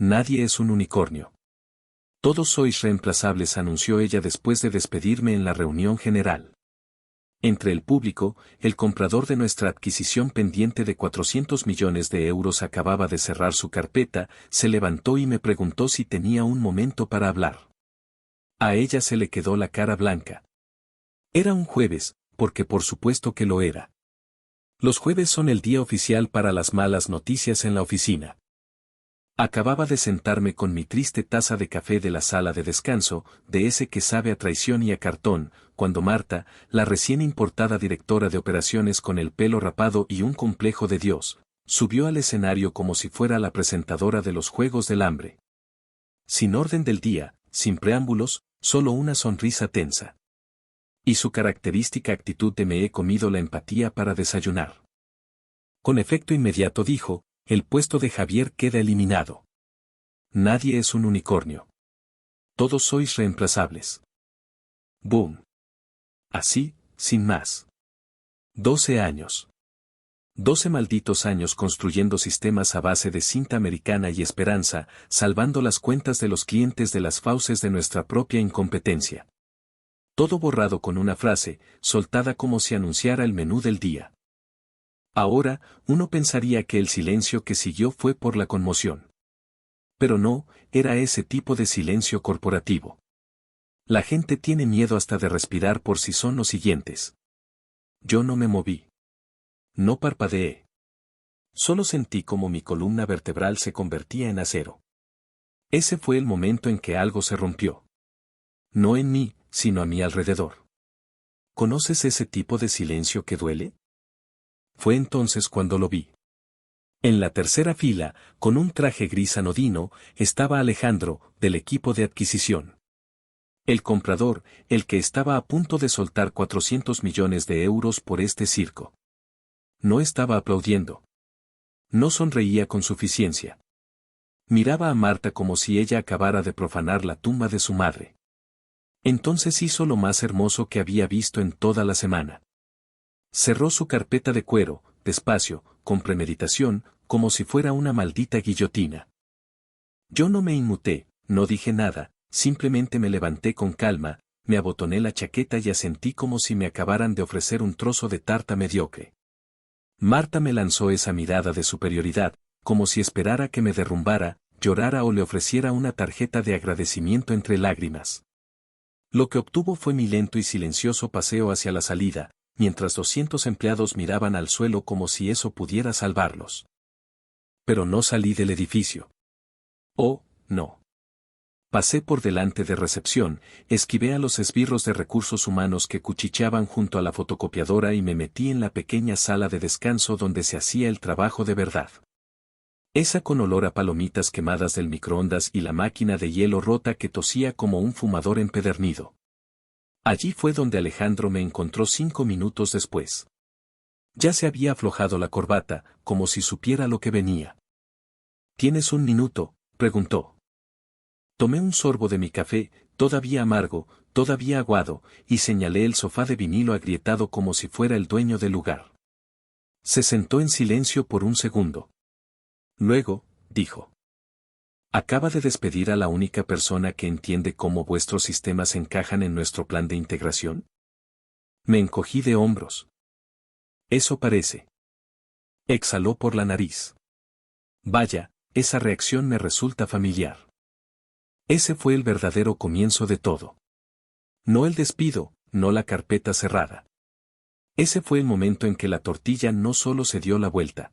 Nadie es un unicornio. Todos sois reemplazables, anunció ella después de despedirme en la reunión general. Entre el público, el comprador de nuestra adquisición pendiente de 400 millones de euros acababa de cerrar su carpeta, se levantó y me preguntó si tenía un momento para hablar. A ella se le quedó la cara blanca. Era un jueves, porque por supuesto que lo era. Los jueves son el día oficial para las malas noticias en la oficina. Acababa de sentarme con mi triste taza de café de la sala de descanso, de ese que sabe a traición y a cartón, cuando Marta, la recién importada directora de operaciones con el pelo rapado y un complejo de Dios, subió al escenario como si fuera la presentadora de los Juegos del Hambre. Sin orden del día, sin preámbulos, solo una sonrisa tensa. Y su característica actitud de me he comido la empatía para desayunar. Con efecto inmediato dijo, el puesto de Javier queda eliminado. Nadie es un unicornio. Todos sois reemplazables. Boom. Así, sin más. 12 años. 12 malditos años construyendo sistemas a base de cinta americana y esperanza, salvando las cuentas de los clientes de las fauces de nuestra propia incompetencia. Todo borrado con una frase, soltada como si anunciara el menú del día. Ahora, uno pensaría que el silencio que siguió fue por la conmoción. Pero no, era ese tipo de silencio corporativo. La gente tiene miedo hasta de respirar por si son los siguientes. Yo no me moví. No parpadeé. Solo sentí como mi columna vertebral se convertía en acero. Ese fue el momento en que algo se rompió. No en mí, sino a mi alrededor. ¿Conoces ese tipo de silencio que duele? Fue entonces cuando lo vi. En la tercera fila, con un traje gris anodino, estaba Alejandro, del equipo de adquisición. El comprador, el que estaba a punto de soltar 400 millones de euros por este circo. No estaba aplaudiendo. No sonreía con suficiencia. Miraba a Marta como si ella acabara de profanar la tumba de su madre. Entonces hizo lo más hermoso que había visto en toda la semana. Cerró su carpeta de cuero, despacio, con premeditación, como si fuera una maldita guillotina. Yo no me inmuté, no dije nada, simplemente me levanté con calma, me abotoné la chaqueta y asentí como si me acabaran de ofrecer un trozo de tarta mediocre. Marta me lanzó esa mirada de superioridad, como si esperara que me derrumbara, llorara o le ofreciera una tarjeta de agradecimiento entre lágrimas. Lo que obtuvo fue mi lento y silencioso paseo hacia la salida, mientras 200 empleados miraban al suelo como si eso pudiera salvarlos. Pero no salí del edificio. Oh, no. Pasé por delante de recepción, esquivé a los esbirros de recursos humanos que cuchicheaban junto a la fotocopiadora y me metí en la pequeña sala de descanso donde se hacía el trabajo de verdad. Esa con olor a palomitas quemadas del microondas y la máquina de hielo rota que tosía como un fumador empedernido. Allí fue donde Alejandro me encontró 5 minutos después. Ya se había aflojado la corbata, como si supiera lo que venía. ¿Tienes un minuto?, preguntó. Tomé un sorbo de mi café, todavía amargo, todavía aguado, y señalé el sofá de vinilo agrietado como si fuera el dueño del lugar. Se sentó en silencio por un segundo. Luego, dijo. Acaba de despedir a la única persona que entiende cómo vuestros sistemas encajan en nuestro plan de integración. Me encogí de hombros. Eso parece. Exhaló por la nariz. Vaya, esa reacción me resulta familiar. Ese fue el verdadero comienzo de todo. No el despido, no la carpeta cerrada. Ese fue el momento en que la tortilla no solo se dio la vuelta.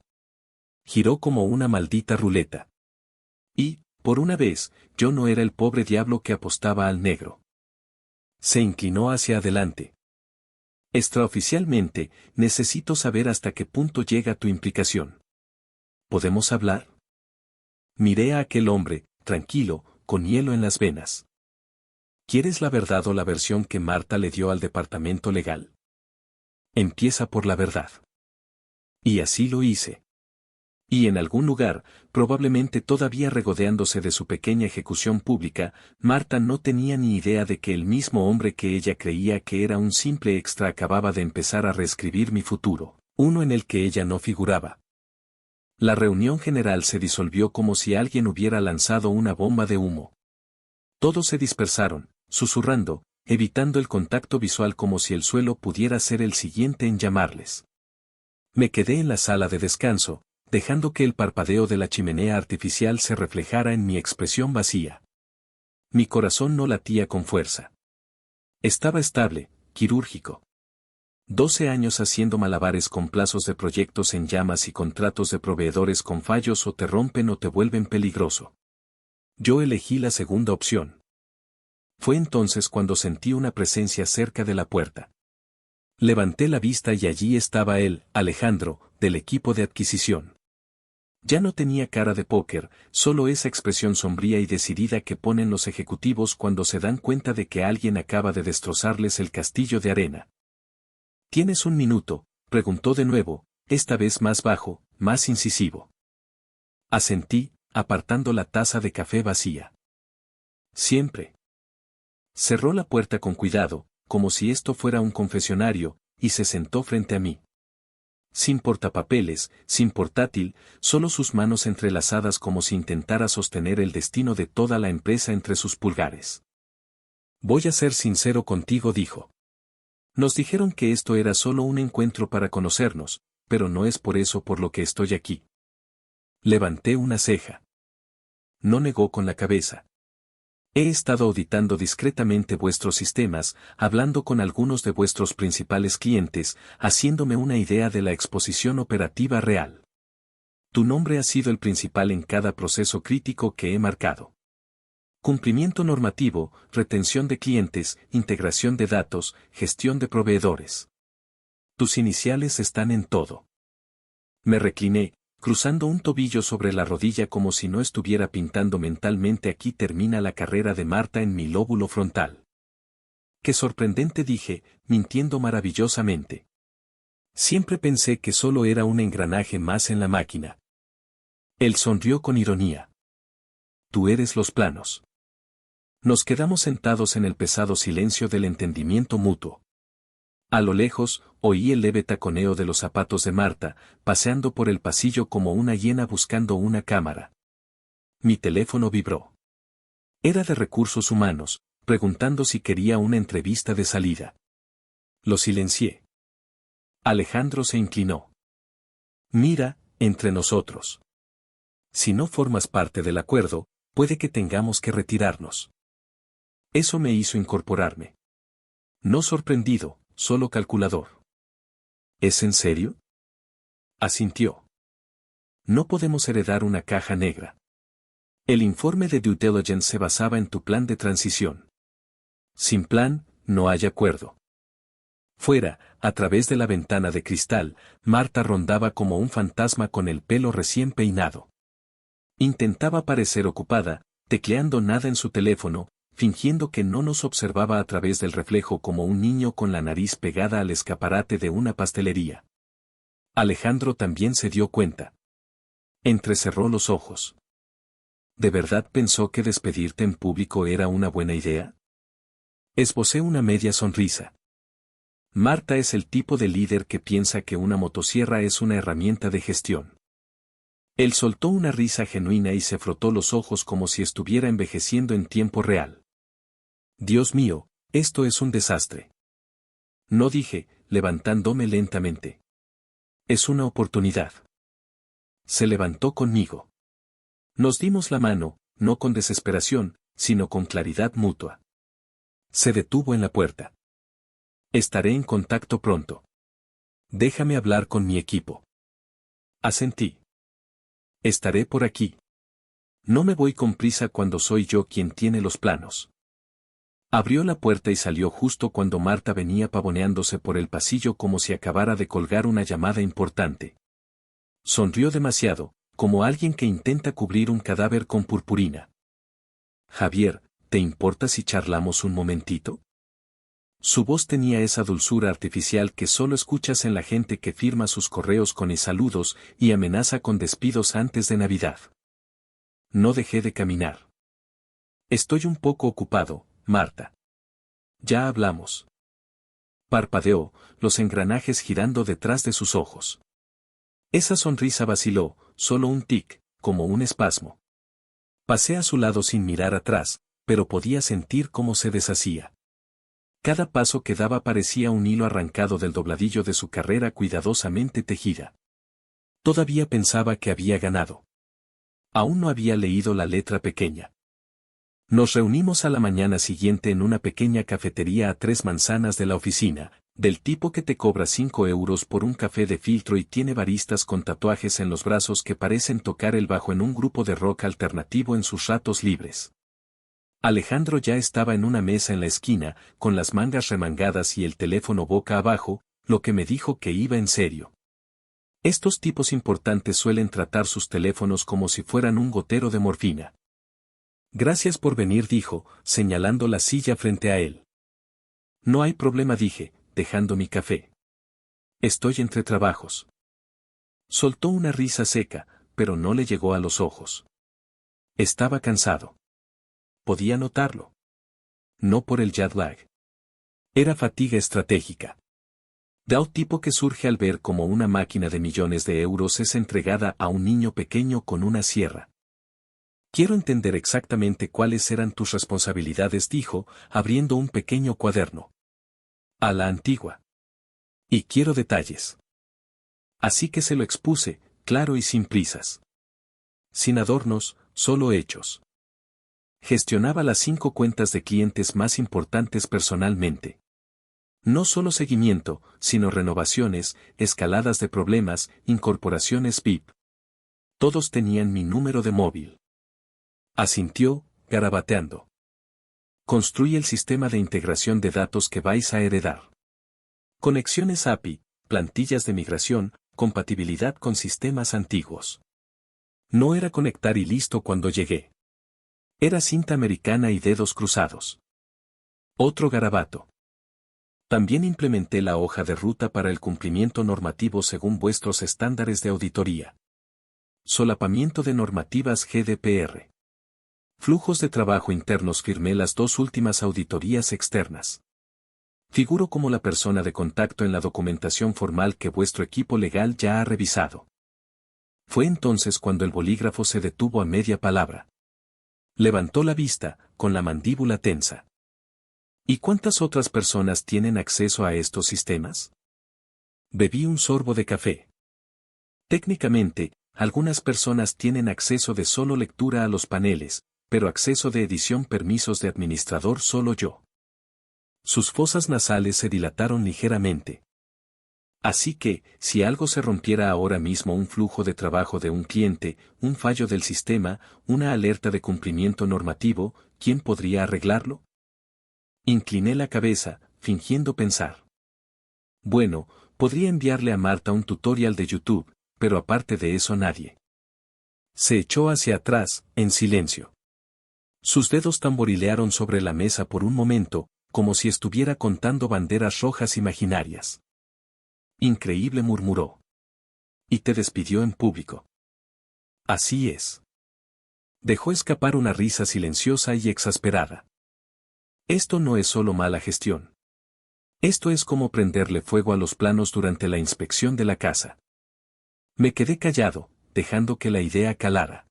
Giró como una maldita ruleta. Y, por una vez, yo no era el pobre diablo que apostaba al negro. Se inclinó hacia adelante. Extraoficialmente, necesito saber hasta qué punto llega tu implicación. ¿Podemos hablar? Miré a aquel hombre, tranquilo, con hielo en las venas. ¿Quieres la verdad o la versión que Marta le dio al departamento legal? Empieza por la verdad. Y así lo hice. Y en algún lugar, probablemente todavía regodeándose de su pequeña ejecución pública, Marta no tenía ni idea de que el mismo hombre que ella creía que era un simple extra acababa de empezar a reescribir mi futuro, uno en el que ella no figuraba. La reunión general se disolvió como si alguien hubiera lanzado una bomba de humo. Todos se dispersaron, susurrando, evitando el contacto visual como si el suelo pudiera ser el siguiente en llamarles. Me quedé en la sala de descanso, dejando que el parpadeo de la chimenea artificial se reflejara en mi expresión vacía. Mi corazón no latía con fuerza. Estaba estable, quirúrgico. 12 años haciendo malabares con plazos de proyectos en llamas y contratos de proveedores con fallos o te rompen o te vuelven peligroso. Yo elegí la segunda opción. Fue entonces cuando sentí una presencia cerca de la puerta. Levanté la vista y allí estaba él, Alejandro, del equipo de adquisición. Ya no tenía cara de póker, solo esa expresión sombría y decidida que ponen los ejecutivos cuando se dan cuenta de que alguien acaba de destrozarles el castillo de arena. ¿Tienes un minuto?, preguntó de nuevo, esta vez más bajo, más incisivo. Asentí, apartando la taza de café vacía. Siempre. Cerró la puerta con cuidado, como si esto fuera un confesionario, y se sentó frente a mí. Sin portapapeles, sin portátil, solo sus manos entrelazadas como si intentara sostener el destino de toda la empresa entre sus pulgares. Voy a ser sincero contigo, dijo. Nos dijeron que esto era solo un encuentro para conocernos, pero no es por eso por lo que estoy aquí. Levanté una ceja. No negó con la cabeza. He estado auditando discretamente vuestros sistemas, hablando con algunos de vuestros principales clientes, haciéndome una idea de la exposición operativa real. Tu nombre ha sido el principal en cada proceso crítico que he marcado. Cumplimiento normativo, retención de clientes, integración de datos, gestión de proveedores. Tus iniciales están en todo. Me recliné, cruzando un tobillo sobre la rodilla como si no estuviera pintando mentalmente aquí termina la carrera de Marta en mi lóbulo frontal. Qué sorprendente, dije, mintiendo maravillosamente. Siempre pensé que solo era un engranaje más en la máquina. Él sonrió con ironía. Tú eres los planos. Nos quedamos sentados en el pesado silencio del entendimiento mutuo. A lo lejos, oí el leve taconeo de los zapatos de Marta, paseando por el pasillo como una hiena buscando una cámara. Mi teléfono vibró. Era de recursos humanos, preguntando si quería una entrevista de salida. Lo silencié. Alejandro se inclinó. Mira, entre nosotros. Si no formas parte del acuerdo, puede que tengamos que retirarnos. Eso me hizo incorporarme. No sorprendido, solo calculador. ¿Es en serio? Asintió. No podemos heredar una caja negra. El informe de due diligence se basaba en tu plan de transición. Sin plan, no hay acuerdo. Fuera, a través de la ventana de cristal, Marta rondaba como un fantasma con el pelo recién peinado. Intentaba parecer ocupada, tecleando nada en su teléfono, fingiendo que no nos observaba a través del reflejo como un niño con la nariz pegada al escaparate de una pastelería. Alejandro también se dio cuenta. Entrecerró los ojos. ¿De verdad pensó que despedirte en público era una buena idea? Esbocé una media sonrisa. Marta es el tipo de líder que piensa que una motosierra es una herramienta de gestión. Él soltó una risa genuina y se frotó los ojos como si estuviera envejeciendo en tiempo real. Dios mío, esto es un desastre. No, dije, levantándome lentamente. Es una oportunidad. Se levantó conmigo. Nos dimos la mano, no con desesperación, sino con claridad mutua. Se detuvo en la puerta. Estaré en contacto pronto. Déjame hablar con mi equipo. Asentí. Estaré por aquí. No me voy con prisa cuando soy yo quien tiene los planos. Abrió la puerta y salió justo cuando Marta venía pavoneándose por el pasillo como si acabara de colgar una llamada importante. Sonrió demasiado, como alguien que intenta cubrir un cadáver con purpurina. Javier, ¿te importa si charlamos un momentito? Su voz tenía esa dulzura artificial que solo escuchas en la gente que firma sus correos con saludos y amenaza con despidos antes de Navidad. No dejé de caminar. Estoy un poco ocupado, Marta. Ya hablamos. Parpadeó, los engranajes girando detrás de sus ojos. Esa sonrisa vaciló, solo un tic, como un espasmo. Pasé a su lado sin mirar atrás, pero podía sentir cómo se deshacía. Cada paso que daba parecía un hilo arrancado del dobladillo de su carrera cuidadosamente tejida. Todavía pensaba que había ganado. Aún no había leído la letra pequeña. Nos reunimos a la mañana siguiente en una pequeña cafetería a 3 manzanas de la oficina, del tipo que te cobra 5 euros por un café de filtro y tiene baristas con tatuajes en los brazos que parecen tocar el bajo en un grupo de rock alternativo en sus ratos libres. Alejandro ya estaba en una mesa en la esquina, con las mangas remangadas y el teléfono boca abajo, lo que me dijo que iba en serio. Estos tipos importantes suelen tratar sus teléfonos como si fueran un gotero de morfina. Gracias por venir, dijo, señalando la silla frente a él. No hay problema, dije, dejando mi café. Estoy entre trabajos. Soltó una risa seca, pero no le llegó a los ojos. Estaba cansado. Podía notarlo. No por el jet lag. Era fatiga estratégica. Da tipo que surge al ver cómo una máquina de millones de euros es entregada a un niño pequeño con una sierra. Quiero entender exactamente cuáles eran tus responsabilidades, dijo, abriendo un pequeño cuaderno. A la antigua. Y quiero detalles. Así que se lo expuse, claro y sin prisas. Sin adornos, solo hechos. Gestionaba las 5 cuentas de clientes más importantes personalmente. No solo seguimiento, sino renovaciones, escaladas de problemas, incorporaciones VIP. Todos tenían mi número de móvil. Asintió, garabateando. Construye el sistema de integración de datos que vais a heredar. Conexiones API, plantillas de migración, compatibilidad con sistemas antiguos. No era conectar y listo cuando llegué. Era cinta americana y dedos cruzados. Otro garabato. También implementé la hoja de ruta para el cumplimiento normativo según vuestros estándares de auditoría. Solapamiento de normativas GDPR. Flujos de trabajo internos, firmé las 2 últimas auditorías externas. Figuro como la persona de contacto en la documentación formal que vuestro equipo legal ya ha revisado. Fue entonces cuando el bolígrafo se detuvo a media palabra. Levantó la vista, con la mandíbula tensa. ¿Y cuántas otras personas tienen acceso a estos sistemas? Bebí un sorbo de café. Técnicamente, algunas personas tienen acceso de solo lectura a los paneles, pero acceso de edición, permisos de administrador solo yo. Sus fosas nasales se dilataron ligeramente. Así que, si algo se rompiera ahora mismo, un flujo de trabajo de un cliente, un fallo del sistema, una alerta de cumplimiento normativo, ¿quién podría arreglarlo? Incliné la cabeza, fingiendo pensar. Bueno, podría enviarle a Marta un tutorial de YouTube, pero aparte de eso nadie. Se echó hacia atrás, en silencio. Sus dedos tamborilearon sobre la mesa por un momento, como si estuviera contando banderas rojas imaginarias. Increíble, murmuró. Y te despidió en público. Así es. Dejó escapar una risa silenciosa y exasperada. Esto no es solo mala gestión. Esto es como prenderle fuego a los planos durante la inspección de la casa. Me quedé callado, dejando que la idea calara.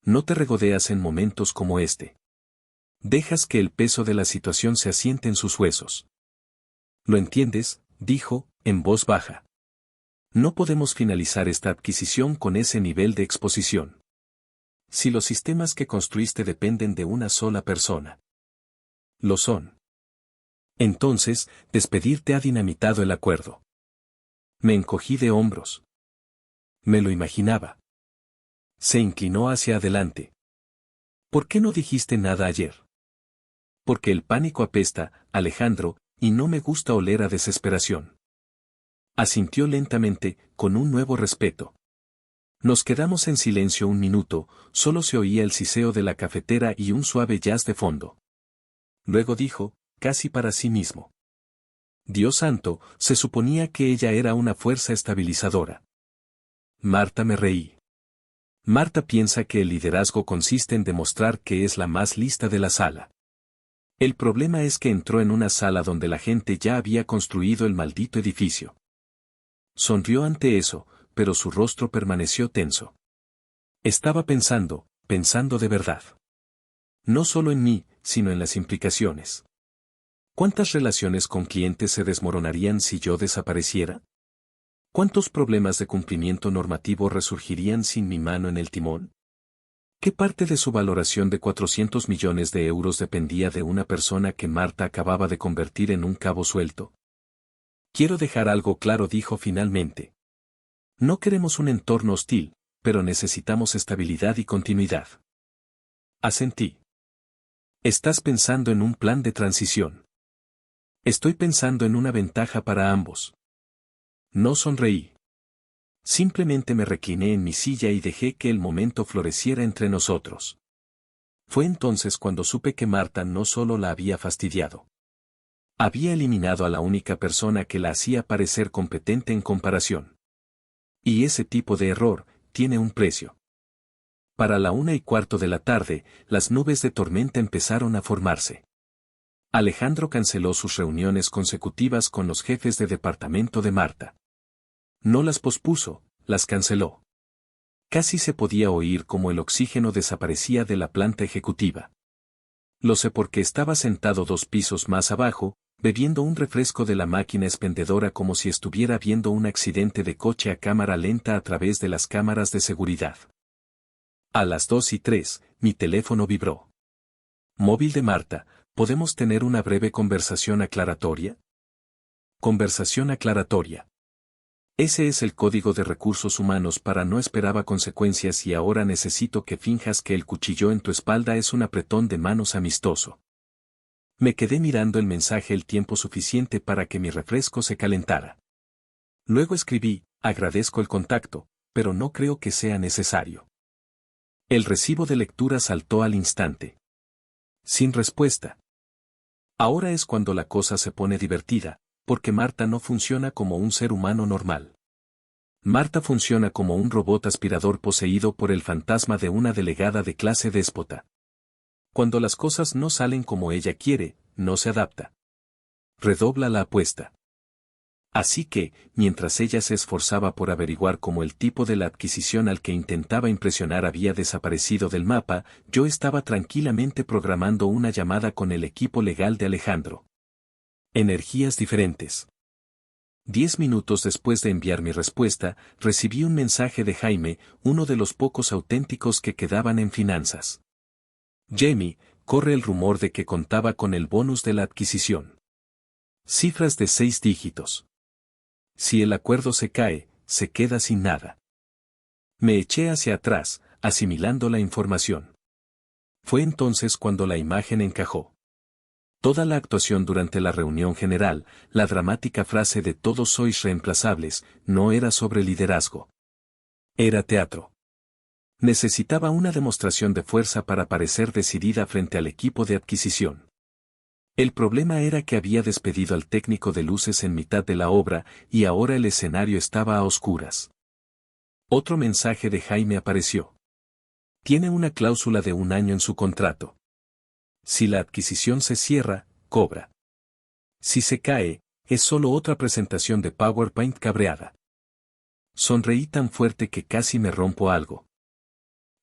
No te regodeas en momentos como este. Dejas que el peso de la situación se asiente en sus huesos. ¿Lo entiendes?, dijo, en voz baja. No podemos finalizar esta adquisición con ese nivel de exposición. Si los sistemas que construiste dependen de una sola persona. Lo son. Entonces, despedirte ha dinamitado el acuerdo. Me encogí de hombros. Me lo imaginaba. Se inclinó hacia adelante. ¿Por qué no dijiste nada ayer? Porque el pánico apesta, Alejandro, y no me gusta oler a desesperación. Asintió lentamente, con un nuevo respeto. Nos quedamos en silencio un minuto, solo se oía el siseo de la cafetera y un suave jazz de fondo. Luego dijo, casi para sí mismo. Dios santo, se suponía que ella era una fuerza estabilizadora. Marta, me reí. Marta piensa que el liderazgo consiste en demostrar que es la más lista de la sala. El problema es que entró en una sala donde la gente ya había construido el maldito edificio. Sonrió ante eso, pero su rostro permaneció tenso. Estaba pensando de verdad. No solo en mí, sino en las implicaciones. ¿Cuántas relaciones con clientes se desmoronarían si yo desapareciera? ¿Cuántos problemas de cumplimiento normativo resurgirían sin mi mano en el timón? ¿Qué parte de su valoración de 400 millones de euros dependía de una persona que Marta acababa de convertir en un cabo suelto? Quiero dejar algo claro, dijo finalmente. No queremos un entorno hostil, pero necesitamos estabilidad y continuidad. Asentí. Estás pensando en un plan de transición. Estoy pensando en una ventaja para ambos. No sonreí. Simplemente me recliné en mi silla y dejé que el momento floreciera entre nosotros. Fue entonces cuando supe que Marta no solo la había fastidiado. Había eliminado a la única persona que la hacía parecer competente en comparación. Y ese tipo de error tiene un precio. Para la 1:15 de la tarde, las nubes de tormenta empezaron a formarse. Alejandro canceló sus reuniones consecutivas con los jefes de departamento de Marta. No las pospuso, las canceló. Casi se podía oír cómo el oxígeno desaparecía de la planta ejecutiva. Lo sé porque estaba sentado 2 pisos más abajo, bebiendo un refresco de la máquina expendedora como si estuviera viendo un accidente de coche a cámara lenta a través de las cámaras de seguridad. A las 2:03, mi teléfono vibró. Móvil de Marta, ¿podemos tener una breve conversación aclaratoria? Conversación aclaratoria. Ese es el código de recursos humanos para no esperaba consecuencias y ahora necesito que finjas que el cuchillo en tu espalda es un apretón de manos amistoso. Me quedé mirando el mensaje el tiempo suficiente para que mi refresco se calentara. Luego escribí, agradezco el contacto, pero no creo que sea necesario. El recibo de lectura saltó al instante. Sin respuesta. Ahora es cuando la cosa se pone divertida, porque Marta no funciona como un ser humano normal. Marta funciona como un robot aspirador poseído por el fantasma de una delegada de clase déspota. Cuando las cosas no salen como ella quiere, no se adapta. Redobla la apuesta. Así que, mientras ella se esforzaba por averiguar cómo el tipo de la adquisición al que intentaba impresionar había desaparecido del mapa, yo estaba tranquilamente programando una llamada con el equipo legal de Alejandro. Energías diferentes. 10 minutos después de enviar mi respuesta, recibí un mensaje de Jaime, uno de los pocos auténticos que quedaban en finanzas. Jamie, corre el rumor de que contaba con el bonus de la adquisición. Cifras de 6 dígitos. Si el acuerdo se cae, se queda sin nada. Me eché hacia atrás, asimilando la información. Fue entonces cuando la imagen encajó. Toda la actuación durante la reunión general, la dramática frase de todos sois reemplazables, no era sobre liderazgo. Era teatro. Necesitaba una demostración de fuerza para parecer decidida frente al equipo de adquisición. El problema era que había despedido al técnico de luces en mitad de la obra y ahora el escenario estaba a oscuras. Otro mensaje de Jaime apareció. Tiene una cláusula de 1 año en su contrato. Si la adquisición se cierra, cobra. Si se cae, es solo otra presentación de PowerPoint cabreada. Sonreí tan fuerte que casi me rompo algo.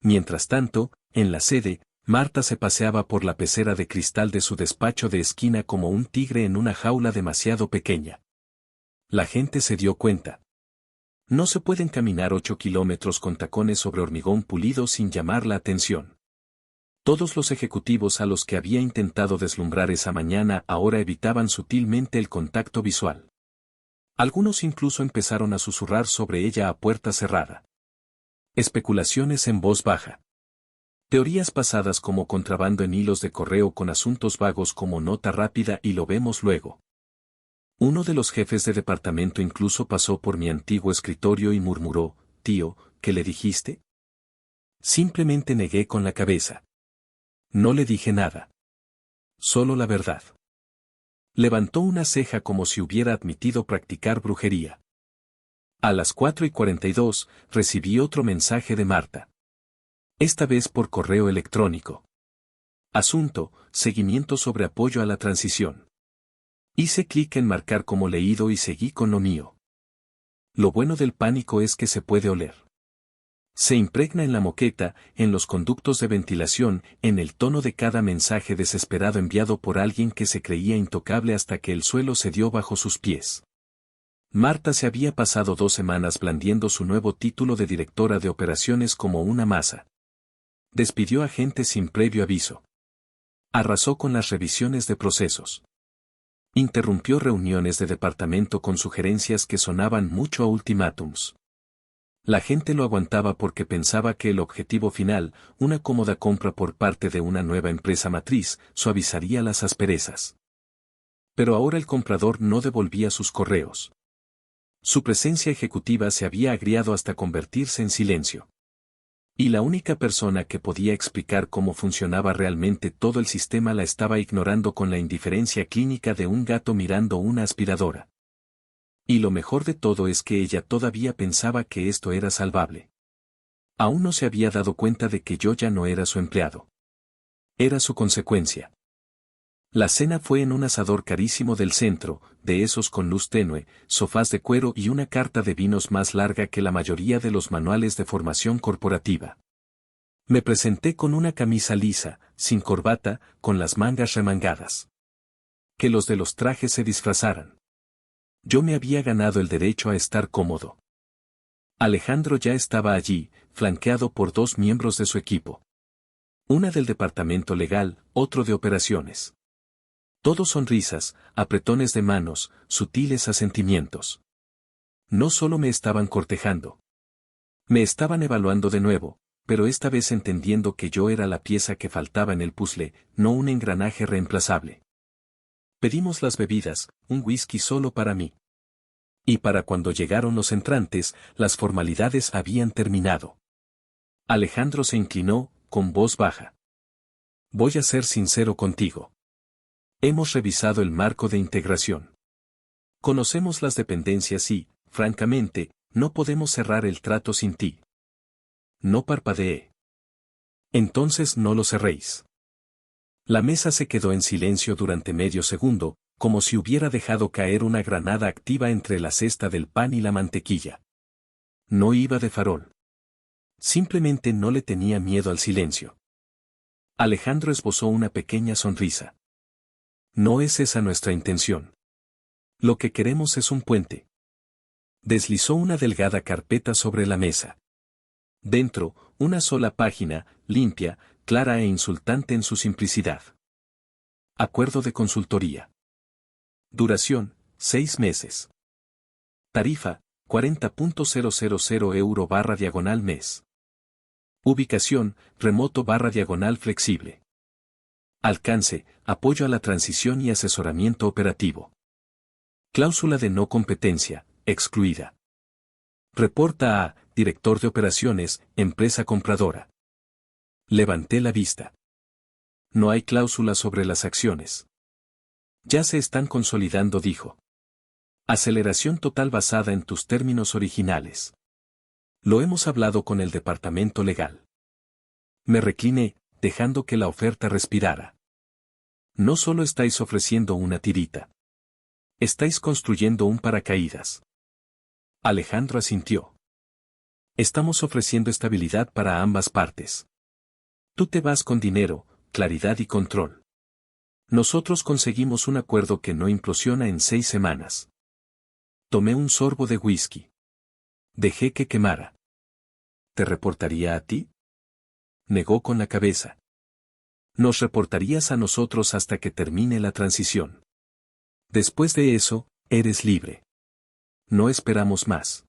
Mientras tanto, en la sede, Marta se paseaba por la pecera de cristal de su despacho de esquina como un tigre en una jaula demasiado pequeña. La gente se dio cuenta. No se pueden caminar 8 kilómetros con tacones sobre hormigón pulido sin llamar la atención. Todos los ejecutivos a los que había intentado deslumbrar esa mañana ahora evitaban sutilmente el contacto visual. Algunos incluso empezaron a susurrar sobre ella a puerta cerrada. Especulaciones en voz baja. Teorías pasadas como contrabando en hilos de correo con asuntos vagos como nota rápida y lo vemos luego. Uno de los jefes de departamento incluso pasó por mi antiguo escritorio y murmuró, «Tío, ¿qué le dijiste?» Simplemente negué con la cabeza. No le dije nada. Solo la verdad. Levantó una ceja como si hubiera admitido practicar brujería. A las 4:42, recibí otro mensaje de Marta. Esta vez por correo electrónico. Asunto, seguimiento sobre apoyo a la transición. Hice clic en marcar como leído y seguí con lo mío. Lo bueno del pánico es que se puede oler. Se impregna en la moqueta, en los conductos de ventilación, en el tono de cada mensaje desesperado enviado por alguien que se creía intocable hasta que el suelo cedió bajo sus pies. Marta se había pasado 2 semanas blandiendo su nuevo título de directora de operaciones como una masa. Despidió a gente sin previo aviso. Arrasó con las revisiones de procesos. Interrumpió reuniones de departamento con sugerencias que sonaban mucho a ultimátums. La gente lo aguantaba porque pensaba que el objetivo final, una cómoda compra por parte de una nueva empresa matriz, suavizaría las asperezas. Pero ahora el comprador no devolvía sus correos. Su presencia ejecutiva se había agriado hasta convertirse en silencio. Y la única persona que podía explicar cómo funcionaba realmente todo el sistema la estaba ignorando con la indiferencia clínica de un gato mirando una aspiradora. Y lo mejor de todo es que ella todavía pensaba que esto era salvable. Aún no se había dado cuenta de que yo ya no era su empleado. Era su consecuencia. La cena fue en un asador carísimo del centro, de esos con luz tenue, sofás de cuero y una carta de vinos más larga que la mayoría de los manuales de formación corporativa. Me presenté con una camisa lisa, sin corbata, con las mangas remangadas. Que los de los trajes se disfrazaran. Yo me había ganado el derecho a estar cómodo. Alejandro ya estaba allí, flanqueado por 2 miembros de su equipo. Una del departamento legal, otro de operaciones. Todos sonrisas, apretones de manos, sutiles asentimientos. No solo me estaban cortejando. Me estaban evaluando de nuevo, pero esta vez entendiendo que yo era la pieza que faltaba en el puzzle, no un engranaje reemplazable. Pedimos las bebidas, un whisky solo para mí. Y para cuando llegaron los entrantes, las formalidades habían terminado. Alejandro se inclinó, con voz baja. Voy a ser sincero contigo. Hemos revisado el marco de integración. Conocemos las dependencias y, francamente, no podemos cerrar el trato sin ti. No parpadeé. Entonces no lo cerréis. La mesa se quedó en silencio durante medio segundo, como si hubiera dejado caer una granada activa entre la cesta del pan y la mantequilla. No iba de farol. Simplemente no le tenía miedo al silencio. Alejandro esbozó una pequeña sonrisa. No es esa nuestra intención. Lo que queremos es un puente. Deslizó una delgada carpeta sobre la mesa. Dentro, una sola página, limpia, clara e insultante en su simplicidad. Acuerdo de consultoría. Duración, 6 meses. Tarifa, 40.000 euro/mes. Ubicación, remoto/flexible. Alcance, apoyo a la transición y asesoramiento operativo. Cláusula de no competencia, excluida. Reporta a, director de operaciones, empresa compradora. Levanté la vista. No hay cláusula sobre las acciones. Ya se están consolidando, dijo. Aceleración total basada en tus términos originales. Lo hemos hablado con el departamento legal. Me recliné, dejando que la oferta respirara. No solo estáis ofreciendo una tirita. Estáis construyendo un paracaídas. Alejandro asintió. Estamos ofreciendo estabilidad para ambas partes. Tú te vas con dinero, claridad y control. Nosotros conseguimos un acuerdo que no implosiona en 6 semanas. Tomé un sorbo de whisky. Dejé que quemara. ¿Te reportaría a ti? Negó con la cabeza. Nos reportarías a nosotros hasta que termine la transición. Después de eso, eres libre. No esperamos más.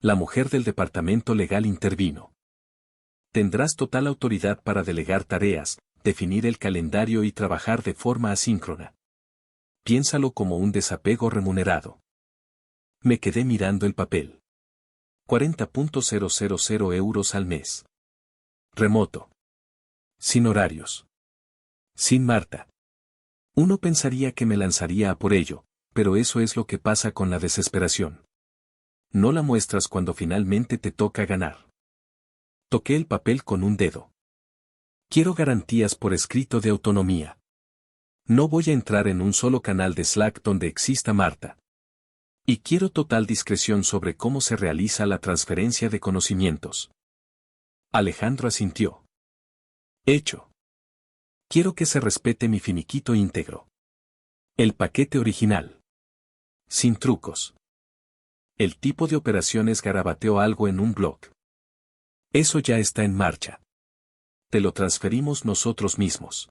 La mujer del departamento legal intervino. Tendrás total autoridad para delegar tareas, definir el calendario y trabajar de forma asíncrona. Piénsalo como un desapego remunerado. Me quedé mirando el papel. 40.000 euros al mes. Remoto. Sin horarios. Sin Marta. Uno pensaría que me lanzaría a por ello, pero eso es lo que pasa con la desesperación. No la muestras cuando finalmente te toca ganar. Toqué el papel con un dedo. Quiero garantías por escrito de autonomía. No voy a entrar en un solo canal de Slack donde exista Marta. Y quiero total discreción sobre cómo se realiza la transferencia de conocimientos. Alejandro asintió. Hecho. Quiero que se respete mi finiquito íntegro. El paquete original. Sin trucos. El tipo de operaciones garabateó algo en un blog. Eso ya está en marcha. Te lo transferimos nosotros mismos.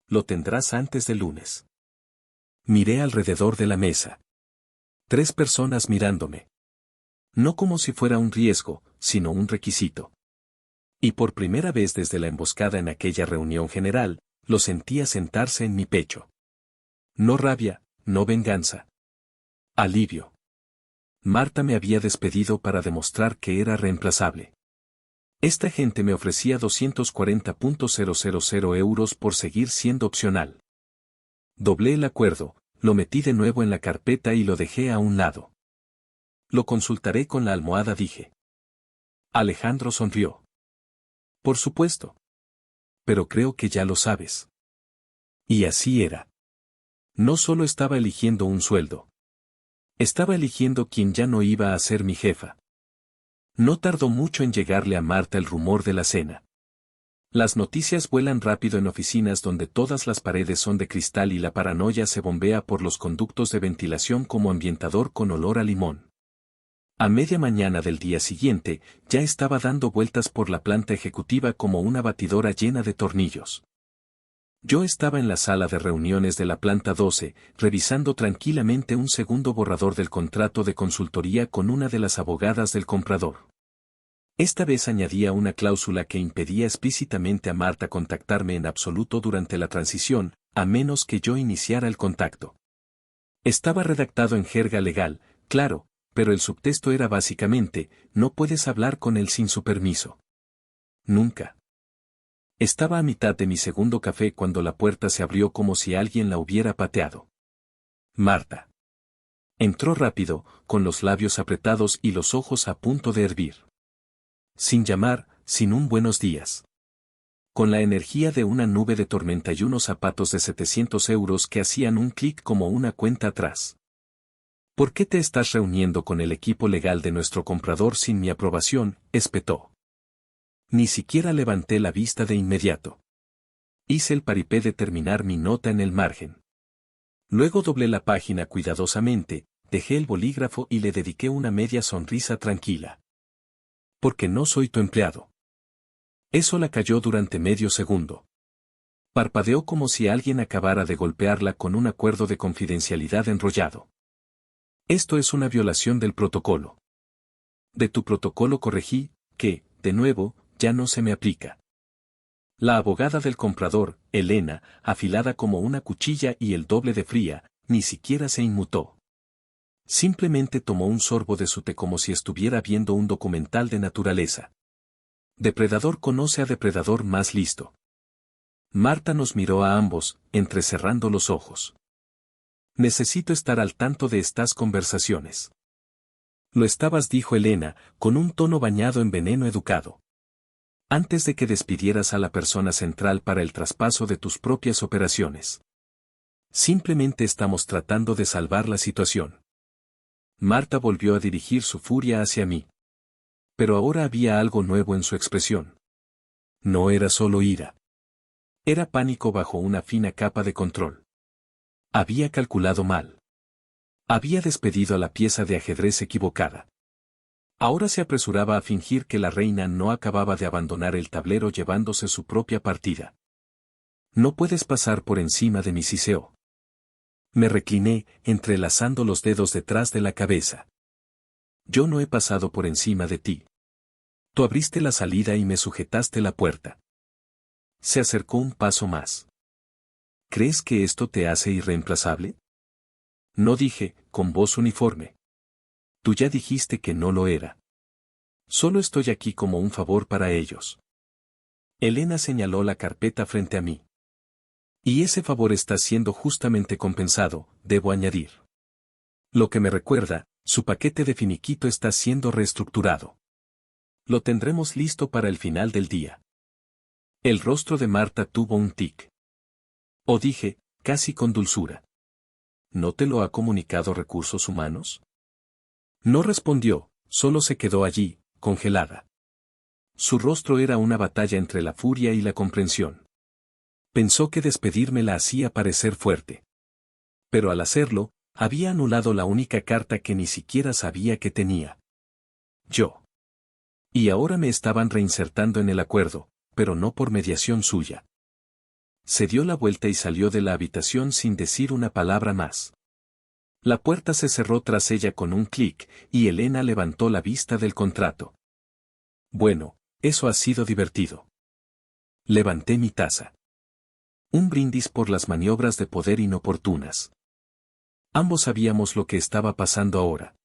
Lo tendrás antes del lunes. Miré alrededor de la mesa. 3 personas mirándome. No como si fuera un riesgo, sino un requisito. Y por primera vez desde la emboscada en aquella reunión general, lo sentía sentarse en mi pecho. No rabia, no venganza. Alivio. Marta me había despedido para demostrar que era reemplazable. Esta gente me ofrecía 240.000 euros por seguir siendo opcional. Doblé el acuerdo, lo metí de nuevo en la carpeta y lo dejé a un lado. Lo consultaré con la almohada, dije. Alejandro sonrió. Por supuesto. Pero creo que ya lo sabes. Y así era. No solo estaba eligiendo un sueldo. Estaba eligiendo quien ya no iba a ser mi jefa. No tardó mucho en llegarle a Marta el rumor de la cena. Las noticias vuelan rápido en oficinas donde todas las paredes son de cristal y la paranoia se bombea por los conductos de ventilación como ambientador con olor a limón. A media mañana del día siguiente, ya estaba dando vueltas por la planta ejecutiva como una batidora llena de tornillos. Yo estaba en la sala de reuniones de la planta 12, revisando tranquilamente un segundo borrador del contrato de consultoría con una de las abogadas del comprador. Esta vez añadía una cláusula que impedía explícitamente a Marta contactarme en absoluto durante la transición, a menos que yo iniciara el contacto. Estaba redactado en jerga legal, claro, pero el subtexto era básicamente, no puedes hablar con él sin su permiso. Nunca. Estaba a mitad de mi segundo café cuando la puerta se abrió como si alguien la hubiera pateado. Marta. Entró rápido, con los labios apretados y los ojos a punto de hervir. Sin llamar, sin un buenos días. Con la energía de una nube de tormenta y unos zapatos de 700 euros que hacían un clic como una cuenta atrás. ¿Por qué te estás reuniendo con el equipo legal de nuestro comprador sin mi aprobación?, espetó. Ni siquiera levanté la vista de inmediato. Hice el paripé de terminar mi nota en el margen. Luego doblé la página cuidadosamente, dejé el bolígrafo y le dediqué una media sonrisa tranquila. Porque no soy tu empleado. Eso la calló durante medio segundo. Parpadeó como si alguien acabara de golpearla con un acuerdo de confidencialidad enrollado. Esto es una violación del protocolo. De tu protocolo corregí, que, de nuevo, ya no se me aplica. La abogada del comprador, Elena, afilada como una cuchilla y el doble de fría, ni siquiera se inmutó. Simplemente tomó un sorbo de su té como si estuviera viendo un documental de naturaleza. Depredador conoce a depredador más listo. Marta nos miró a ambos, entrecerrando los ojos. Necesito estar al tanto de estas conversaciones. Lo estabas, dijo Elena, con un tono bañado en veneno educado. Antes de que despidieras a la persona central para el traspaso de tus propias operaciones. Simplemente estamos tratando de salvar la situación. Marta volvió a dirigir su furia hacia mí. Pero ahora había algo nuevo en su expresión. No era solo ira. Era pánico bajo una fina capa de control. Había calculado mal. Había despedido a la pieza de ajedrez equivocada. Ahora se apresuraba a fingir que la reina no acababa de abandonar el tablero llevándose su propia partida. No puedes pasar por encima de mi siseo. Me recliné, entrelazando los dedos detrás de la cabeza. Yo no he pasado por encima de ti. Tú abriste la salida y me sujetaste la puerta. Se acercó un paso más. ¿Crees que esto te hace irreemplazable? No, dije, con voz uniforme. Tú ya dijiste que no lo era. Solo estoy aquí como un favor para ellos. Elena señaló la carpeta frente a mí. Y ese favor está siendo justamente compensado, debo añadir. Lo que me recuerda, su paquete de finiquito está siendo reestructurado. Lo tendremos listo para el final del día. El rostro de Marta tuvo un tic. O dije, casi con dulzura. ¿No te lo ha comunicado Recursos Humanos? No respondió, solo se quedó allí, congelada. Su rostro era una batalla entre la furia y la comprensión. Pensó que despedirme la hacía parecer fuerte. Pero al hacerlo, había anulado la única carta que ni siquiera sabía que tenía. Yo. Y ahora me estaban reinsertando en el acuerdo, pero no por mediación suya. Se dio la vuelta y salió de la habitación sin decir una palabra más. La puerta se cerró tras ella con un clic, y Elena levantó la vista del contrato. Bueno, eso ha sido divertido. Levanté mi taza. Un brindis por las maniobras de poder inoportunas. Ambos sabíamos lo que estaba pasando ahora.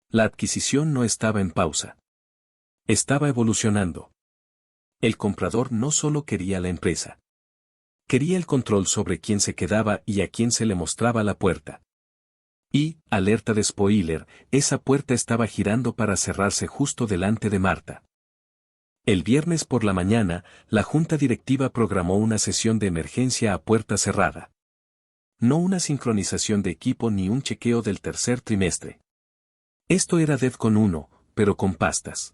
La adquisición no estaba en pausa. Estaba evolucionando. El comprador no solo quería la empresa. Quería el control sobre quién se quedaba y a quién se le mostraba la puerta. Y, alerta de spoiler, esa puerta estaba girando para cerrarse justo delante de Marta. El viernes por la mañana, la junta directiva programó una sesión de emergencia a puerta cerrada. No una sincronización de equipo ni un chequeo del tercer trimestre. Esto era DEFCON 1, pero con pastas.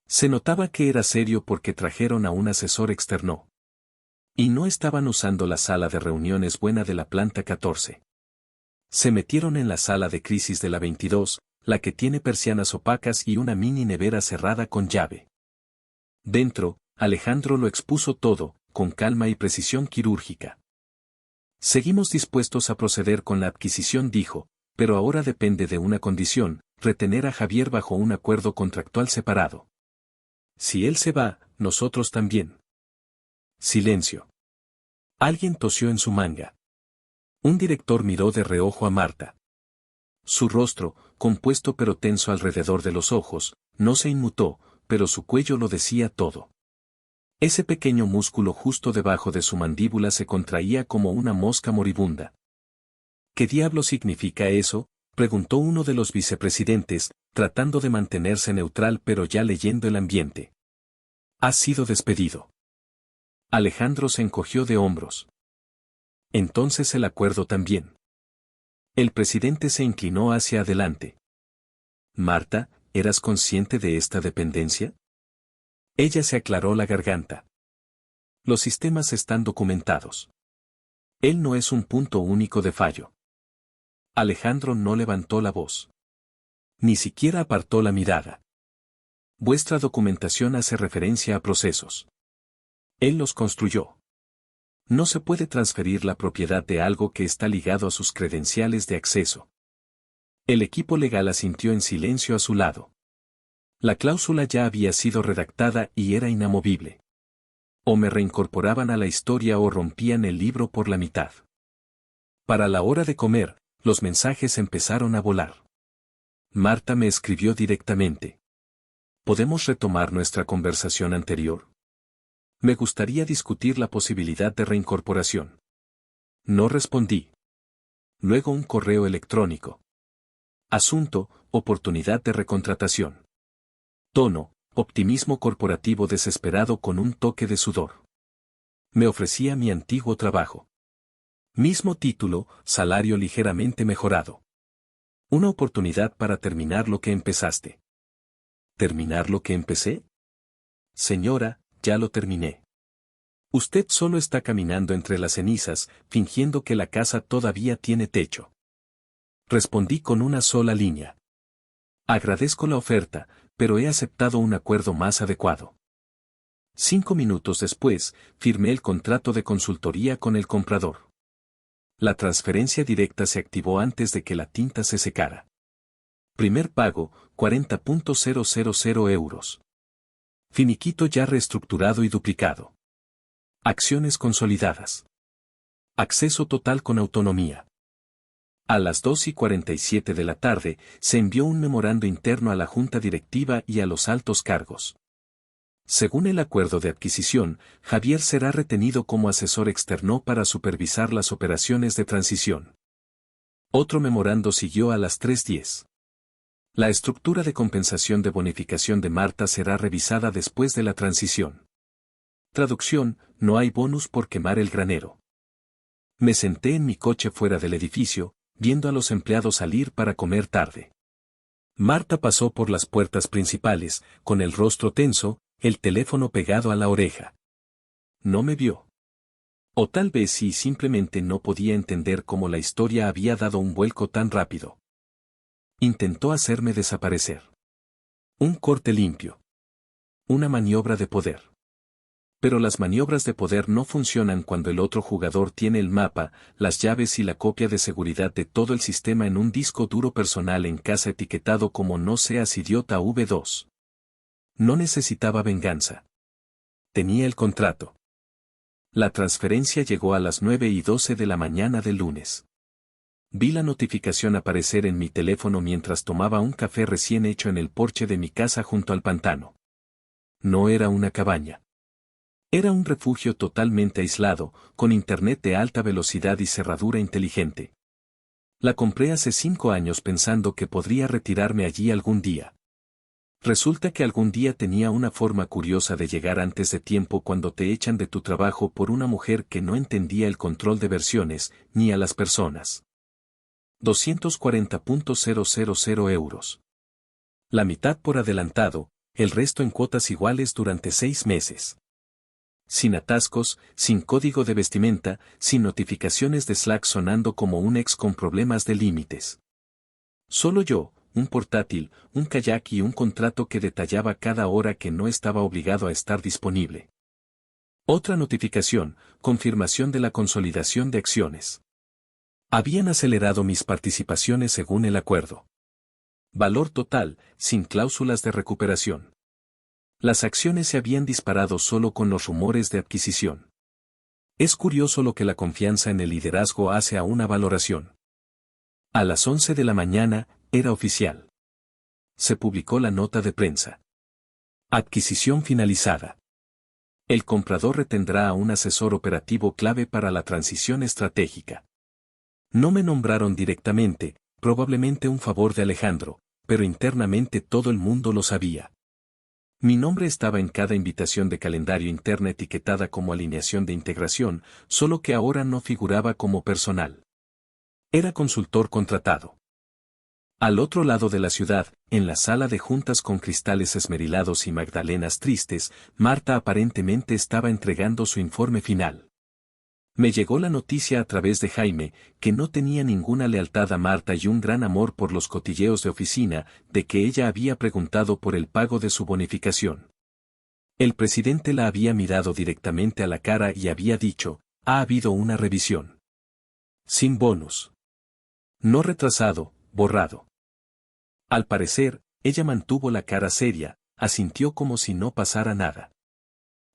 Se notaba que era serio porque trajeron a un asesor externo. Y no estaban usando la sala de reuniones buena de la planta 14. Se metieron en la sala de crisis de la 22, la que tiene persianas opacas y una mini nevera cerrada con llave. Dentro, Alejandro lo expuso todo, con calma y precisión quirúrgica. Seguimos dispuestos a proceder con la adquisición, dijo, pero ahora depende de una condición, retener a Javier bajo un acuerdo contractual separado. Si él se va, nosotros también. Silencio. Alguien tosió en su manga. Un director miró de reojo a Marta. Su rostro, compuesto pero tenso alrededor de los ojos, no se inmutó, pero su cuello lo decía todo. Ese pequeño músculo justo debajo de su mandíbula se contraía como una mosca moribunda. ¿Qué diablo significa eso?, preguntó uno de los vicepresidentes, tratando de mantenerse neutral pero ya leyendo el ambiente. Has sido despedido. Alejandro se encogió de hombros. Entonces el acuerdo también. El presidente se inclinó hacia adelante. Marta, ¿eras consciente de esta dependencia? Ella se aclaró la garganta. Los sistemas están documentados. Él no es un punto único de fallo. Alejandro no levantó la voz. Ni siquiera apartó la mirada. Vuestra documentación hace referencia a procesos. Él los construyó. No se puede transferir la propiedad de algo que está ligado a sus credenciales de acceso. El equipo legal asintió en silencio a su lado. La cláusula ya había sido redactada y era inamovible. O me reincorporaban a la historia o rompían el libro por la mitad. Para la hora de comer, los mensajes empezaron a volar. Marta me escribió directamente. ¿Podemos retomar nuestra conversación anterior? Me gustaría discutir la posibilidad de reincorporación. No respondí. Luego un correo electrónico. Asunto, oportunidad de recontratación. Tono, optimismo corporativo desesperado con un toque de sudor. Me ofrecía mi antiguo trabajo. Mismo título, salario ligeramente mejorado. Una oportunidad para terminar lo que empezaste. ¿Terminar lo que empecé? Señora, ya lo terminé. Usted solo está caminando entre las cenizas, fingiendo que la casa todavía tiene techo. Respondí con una sola línea. Agradezco la oferta, pero he aceptado un acuerdo más adecuado. 5 minutos después, firmé el contrato de consultoría con el comprador. La transferencia directa se activó antes de que la tinta se secara. Primer pago, 40.000 euros. Finiquito ya reestructurado y duplicado. Acciones consolidadas. Acceso total con autonomía. A las 2:47 de la tarde, se envió un memorando interno a la junta directiva y a los altos cargos. Según el acuerdo de adquisición, Javier será retenido como asesor externo para supervisar las operaciones de transición. Otro memorando siguió a las 3:10. La estructura de compensación de bonificación de Marta será revisada después de la transición. Traducción: no hay bonus por quemar el granero. Me senté en mi coche fuera del edificio, viendo a los empleados salir para comer tarde. Marta pasó por las puertas principales, con el rostro tenso, el teléfono pegado a la oreja. No me vio. O tal vez sí, simplemente no podía entender cómo la historia había dado un vuelco tan rápido. Intentó hacerme desaparecer. Un corte limpio. Una maniobra de poder. Pero las maniobras de poder no funcionan cuando el otro jugador tiene el mapa, las llaves y la copia de seguridad de todo el sistema en un disco duro personal en casa etiquetado como "No seas idiota V2". No necesitaba venganza. Tenía el contrato. La transferencia llegó a las 9:12 de la mañana del lunes. Vi la notificación aparecer en mi teléfono mientras tomaba un café recién hecho en el porche de mi casa junto al pantano. No era una cabaña. Era un refugio totalmente aislado, con internet de alta velocidad y cerradura inteligente. La compré hace 5 años pensando que podría retirarme allí algún día. Resulta que algún día tenía una forma curiosa de llegar antes de tiempo cuando te echan de tu trabajo por una mujer que no entendía el control de versiones, ni a las personas. 240.000 euros. La mitad por adelantado, el resto en cuotas iguales durante 6 meses. Sin atascos, sin código de vestimenta, sin notificaciones de Slack sonando como un ex con problemas de límites. Solo yo, un portátil, un kayak y un contrato que detallaba cada hora que no estaba obligado a estar disponible. Otra notificación, confirmación de la consolidación de acciones. Habían acelerado mis participaciones según el acuerdo. Valor total, sin cláusulas de recuperación. Las acciones se habían disparado solo con los rumores de adquisición. Es curioso lo que la confianza en el liderazgo hace a una valoración. A las 11 de la mañana, era oficial. Se publicó la nota de prensa. Adquisición finalizada. El comprador retendrá a un asesor operativo clave para la transición estratégica. No me nombraron directamente, probablemente un favor de Alejandro, pero internamente todo el mundo lo sabía. Mi nombre estaba en cada invitación de calendario interna etiquetada como alineación de integración, solo que ahora no figuraba como personal. Era consultor contratado. Al otro lado de la ciudad, en la sala de juntas con cristales esmerilados y magdalenas tristes, Marta aparentemente estaba entregando su informe final. Me llegó la noticia a través de Jaime, que no tenía ninguna lealtad a Marta y un gran amor por los cotilleos de oficina, de que ella había preguntado por el pago de su bonificación. El presidente la había mirado directamente a la cara y había dicho, ha habido una revisión. Sin bonus. No retrasado, borrado. Al parecer, ella mantuvo la cara seria, asintió como si no pasara nada.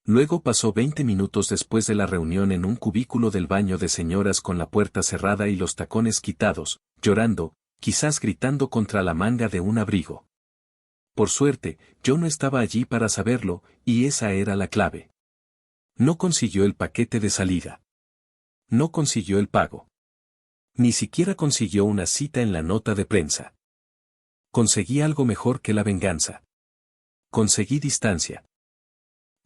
Luego pasó 20 minutos después de la reunión en un cubículo del baño de señoras con la puerta cerrada y los tacones quitados, llorando, quizás gritando contra la manga de un abrigo. Por suerte, yo no estaba allí para saberlo, y esa era la clave. No consiguió el paquete de salida. No consiguió el pago. Ni siquiera consiguió una cita en la nota de prensa. Conseguí algo mejor que la venganza. Conseguí distancia.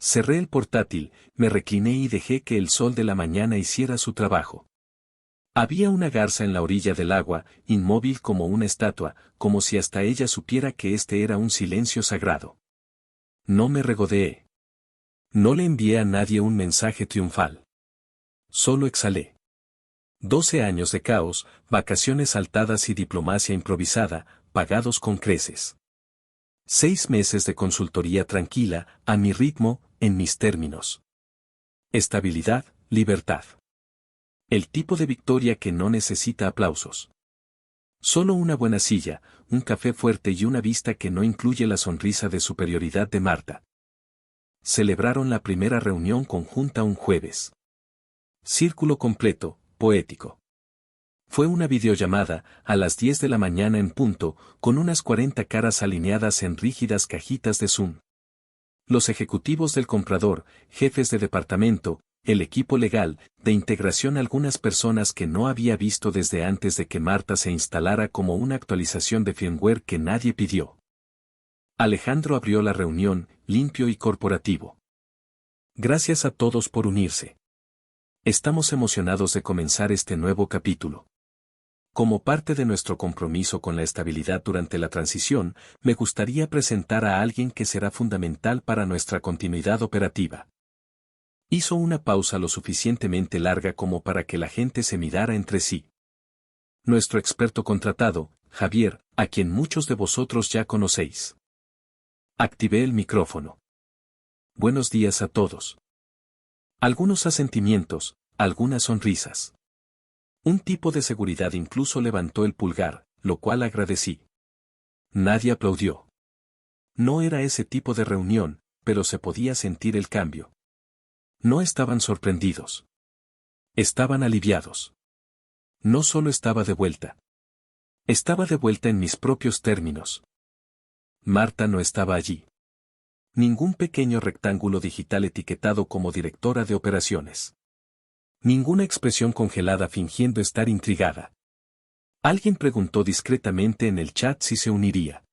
Cerré el portátil, me recliné y dejé que el sol de la mañana hiciera su trabajo. Había una garza en la orilla del agua, inmóvil como una estatua, como si hasta ella supiera que este era un silencio sagrado. No me regodeé. No le envié a nadie un mensaje triunfal. Solo exhalé. 12 años de caos, vacaciones saltadas y diplomacia improvisada, pagados con creces. 6 meses de consultoría tranquila, a mi ritmo, en mis términos. Estabilidad, libertad. El tipo de victoria que no necesita aplausos. Solo una buena silla, un café fuerte y una vista que no incluye la sonrisa de superioridad de Marta. Celebraron la primera reunión conjunta un jueves. Círculo completo, poético. Fue una videollamada, a las 10 de la mañana en punto, con unas 40 caras alineadas en rígidas cajitas de Zoom. Los ejecutivos del comprador, jefes de departamento, el equipo legal, de integración, algunas personas que no había visto desde antes de que Marta se instalara, como una actualización de firmware que nadie pidió. Alejandro abrió la reunión, limpio y corporativo. Gracias a todos por unirse. Estamos emocionados de comenzar este nuevo capítulo. Como parte de nuestro compromiso con la estabilidad durante la transición, me gustaría presentar a alguien que será fundamental para nuestra continuidad operativa. Hizo una pausa lo suficientemente larga como para que la gente se mirara entre sí. Nuestro experto contratado, Javier, a quien muchos de vosotros ya conocéis. Activé el micrófono. Buenos días a todos. Algunos asentimientos, algunas sonrisas. Un tipo de seguridad incluso levantó el pulgar, lo cual agradecí. Nadie aplaudió. No era ese tipo de reunión, pero se podía sentir el cambio. No estaban sorprendidos. Estaban aliviados. No solo estaba de vuelta. Estaba de vuelta en mis propios términos. Marta no estaba allí. Ningún pequeño rectángulo digital etiquetado como directora de operaciones. Ninguna expresión congelada fingiendo estar intrigada. Alguien preguntó discretamente en el chat si se uniría.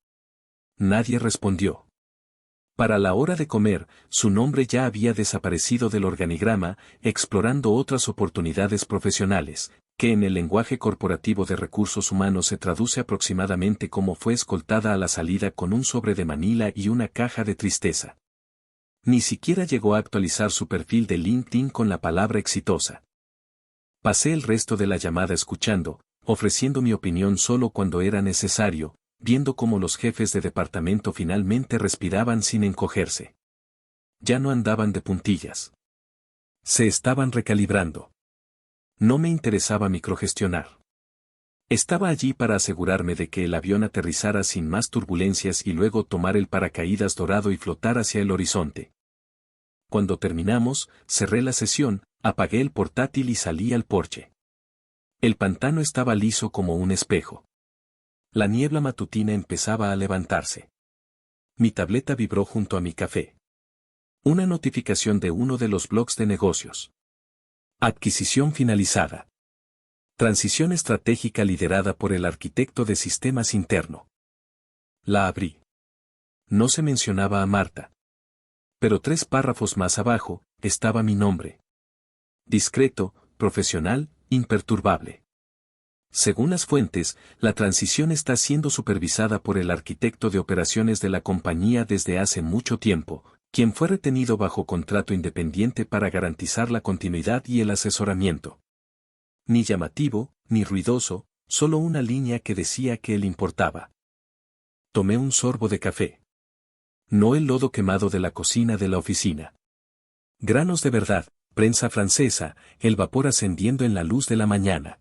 Nadie respondió. Para la hora de comer, su nombre ya había desaparecido del organigrama, explorando otras oportunidades profesionales, que en el lenguaje corporativo de recursos humanos se traduce aproximadamente como fue escoltada a la salida con un sobre de Manila y una caja de tristeza. Ni siquiera llegó a actualizar su perfil de LinkedIn con la palabra exitosa. Pasé el resto de la llamada escuchando, ofreciendo mi opinión solo cuando era necesario, viendo cómo los jefes de departamento finalmente respiraban sin encogerse. Ya no andaban de puntillas. Se estaban recalibrando. No me interesaba microgestionar. Estaba allí para asegurarme de que el avión aterrizara sin más turbulencias y luego tomar el paracaídas dorado y flotar hacia el horizonte. Cuando terminamos, cerré la sesión, apagué el portátil y salí al porche. El pantano estaba liso como un espejo. La niebla matutina empezaba a levantarse. Mi tableta vibró junto a mi café. Una notificación de uno de los blogs de negocios. Adquisición finalizada. Transición estratégica liderada por el arquitecto de sistemas interno. La abrí. No se mencionaba a Marta. Pero 3 párrafos más abajo, estaba mi nombre. Discreto, profesional, imperturbable. Según las fuentes, la transición está siendo supervisada por el arquitecto de operaciones de la compañía desde hace mucho tiempo, quien fue retenido bajo contrato independiente para garantizar la continuidad y el asesoramiento. Ni llamativo, ni ruidoso, solo una línea que decía que él importaba. Tomé un sorbo de café. No el lodo quemado de la cocina de la oficina. Granos de verdad, prensa francesa, el vapor ascendiendo en la luz de la mañana.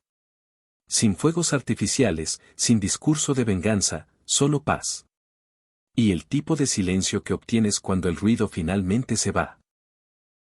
Sin fuegos artificiales, sin discurso de venganza, solo paz. Y el tipo de silencio que obtienes cuando el ruido finalmente se va.